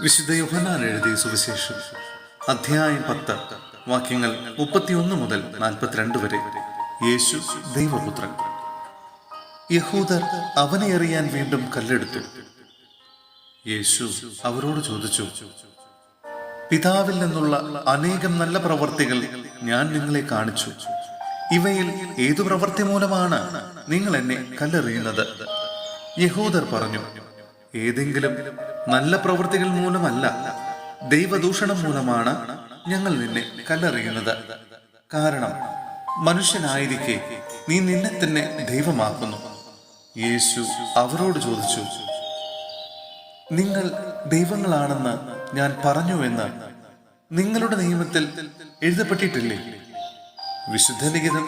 വിശുദ്ധ യോഹന്നാൻ എഴുതിയ സുവിശേഷം അധ്യായം 10 വാക്യങ്ങൾ 31 മുതൽ 42 വരെ. യേശു ദൈവപുത്രൻ. യഹൂദർ അവനെ എറിയാൻ വീണ്ടും കല്ലെടുത്തു. യേശു അവരോട് ചോദിച്ചു, പിതാവിൽ നിന്നുള്ള അനേകം നല്ല പ്രവർത്തികൾ ഞാൻ നിങ്ങളെ കാണിച്ചു. ഇവയിൽ ഏതു പ്രവൃത്തി മൂലമാണ് നിങ്ങൾ എന്നെ കല്ലെറിയുന്നത്? യഹൂദർ പറഞ്ഞു, ഏതെങ്കിലും നല്ല പ്രവൃത്തികൾ മൂലമല്ല, ദൈവദൂഷണം മൂലമാണ് ഞങ്ങൾ നിന്നെ കല്ലെറിയുന്നത്. കാരണം മനുഷ്യനായിരിക്കെ നീ നിന്നെ തന്നെ ദൈവമാക്കുന്നു. യേശു അവരോട് ചോദിച്ചു, നിങ്ങൾ ദൈവങ്ങളാണെന്ന് ഞാൻ പറഞ്ഞുവെന്ന് നിങ്ങളുടെ നിയമത്തിൽ എഴുതപ്പെട്ടിട്ടില്ലേ? വിശുദ്ധ ലിഖിതം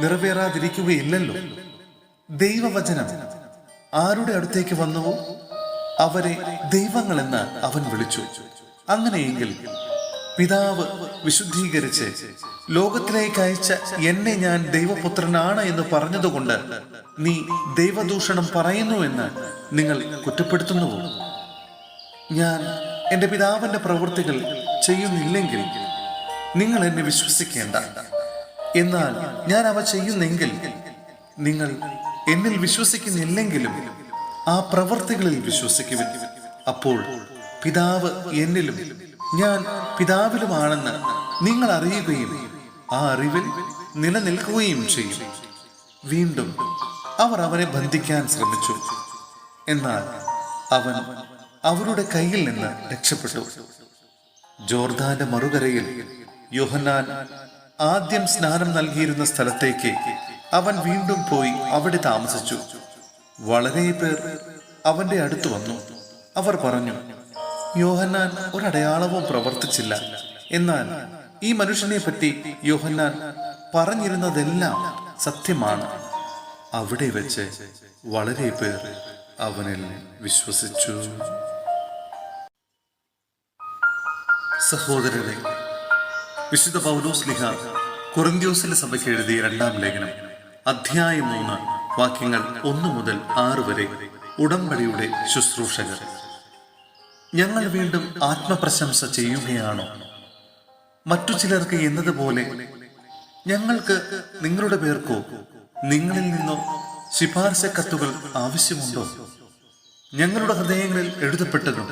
നിറവേറാതിരിക്കുകയില്ലല്ലോ. ദൈവവചനം ആരുടെ അടുത്തേക്ക് വന്നുവോ അവരെ ദൈവങ്ങളെന്ന് അവൻ വിളിച്ചു. അങ്ങനെയെങ്കിൽ പിതാവ് വിശുദ്ധീകരിച്ച് ലോകത്തിലേക്ക് അയച്ച എന്നെ ഞാൻ ദൈവപുത്രനാണ് എന്ന് പറഞ്ഞതുകൊണ്ട് നീ ദൈവദൂഷണം പറയുന്നു എന്ന് നിങ്ങൾ കുറ്റപ്പെടുത്തുന്നുവോ? ഞാൻ എൻ്റെ പിതാവിൻ്റെ പ്രവൃത്തികൾ ചെയ്യുന്നില്ലെങ്കിൽ നിങ്ങൾ എന്നെ വിശ്വസിക്കേണ്ട. എന്നാൽ ഞാൻ അവ ചെയ്യുന്നെങ്കിൽ നിങ്ങൾ എന്നിൽ വിശ്വസിക്കുന്നില്ലെങ്കിലും ആ പ്രവൃത്തികളിൽ വിശ്വസിക്കുവിൻ. അപ്പോൾ പിതാവ് എന്നിലും ഞാൻ പിതാവിലുമാണെന്ന് നിങ്ങൾ അറിയുകയും ആ അറിവിൽ നിലനിൽക്കുകയും ചെയ്യും. വീണ്ടും അവർ അവനെ ബന്ധിക്കാൻ ശ്രമിച്ചു. എന്നാൽ അവൻ അവരുടെ കയ്യിൽ നിന്ന് രക്ഷപ്പെട്ടു. ജോർദാന്റെ മറുകരയിൽ യോഹന്നാൻ ആദ്യം സ്നാനം നൽകിയിരുന്ന സ്ഥലത്തേക്ക് അവൻ വീണ്ടും പോയി അവിടെ താമസിച്ചു. വളരെ പേർ അവന്റെ അടുത്ത് വന്നു. അവർ പറഞ്ഞു, യോഹന്നാൻ ഒരടയാളവും പ്രവർത്തിച്ചില്ല. എന്നാൽ ഈ മനുഷ്യനെ പറ്റി യോഹന്നാൻ പറഞ്ഞിരുന്നതെല്ലാം സത്യമാണ്. അവിടെ വെച്ച് വളരെ പേർ അവനിൽ വിശ്വസിച്ചു. സഹോദരരെ, വിശുദ്ധ പൗലോസ്ലീഹ കൊറിന്ത്യോസിലെ സഭയ്ക്ക് എഴുതിയ 2-ാം ലേഖനം അധ്യായം 3 വാക്യങ്ങൾ 1 മുതൽ 6 വരെ. ഉടമ്പടിയുടെ ശുശ്രൂഷകർ. ഞങ്ങൾ വീണ്ടും ആത്മപ്രശംസ ചെയ്യുകയാണോ? മറ്റു ചിലർക്ക് എന്നതുപോലെ ഞങ്ങൾക്ക് നിങ്ങളുടെ പേർക്കോ നിങ്ങളിൽ നിന്നോ ശുപാർശ കത്തുകൾ ആവശ്യമുണ്ടോ? ഞങ്ങളുടെ ഹൃദയങ്ങളിൽ എഴുതപ്പെട്ടതും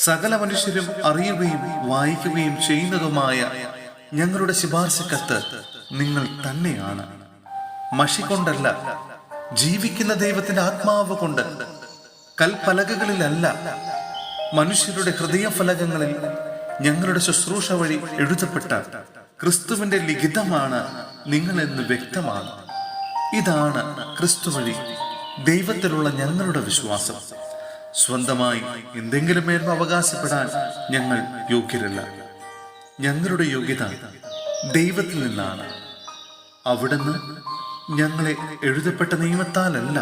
സകല മനുഷ്യരും അറിയുകയും വായിക്കുകയും ചെയ്യുന്നതുമായ ഞങ്ങളുടെ ശുപാർശ കത്ത് നിങ്ങൾ തന്നെയാണ്. മഷി കൊണ്ടല്ല, ജീവിക്കുന്ന ദൈവത്തിന്റെ ആത്മാവ് കൊണ്ട്. കൽപ്പലകകളിലല്ല, മനുഷ്യരുടെ ഹൃദയഫലകങ്ങളിൽ ഞങ്ങളുടെ ശുശ്രൂഷ വഴി എഴുതപ്പെട്ട ക്രിസ്തുവിന്റെ ലിഖിതമാണ് നിങ്ങളെന്ന് വ്യക്തമാണ്. ഇതാണ് ക്രിസ്തു വഴി ദൈവത്തിലുള്ള ഞങ്ങളുടെ വിശ്വാസം. സ്വന്തമായി എന്തെങ്കിലും മേന്മ അവകാശപ്പെടാൻ ഞങ്ങൾ യോഗ്യരല്ല. ഞങ്ങളുടെ യോഗ്യത ദൈവത്തിൽ നിന്നാണ്. അവിടുന്ന് ഞങ്ങളെ എഴുതപ്പെട്ട നിയമത്താലല്ല,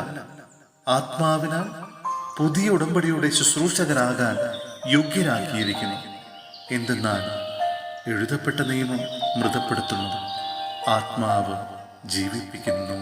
ആത്മാവിനാൽ പുതിയ ഉടമ്പടിയുടെ ശുശ്രൂഷകരാകാൻ യോഗ്യരാക്കിയിരിക്കുന്നു. എന്തെന്നാൽ എഴുതപ്പെട്ട നിയമം മൃതപ്പെടുത്തുന്നു, ആത്മാവ് ജീവിപ്പിക്കുന്നു.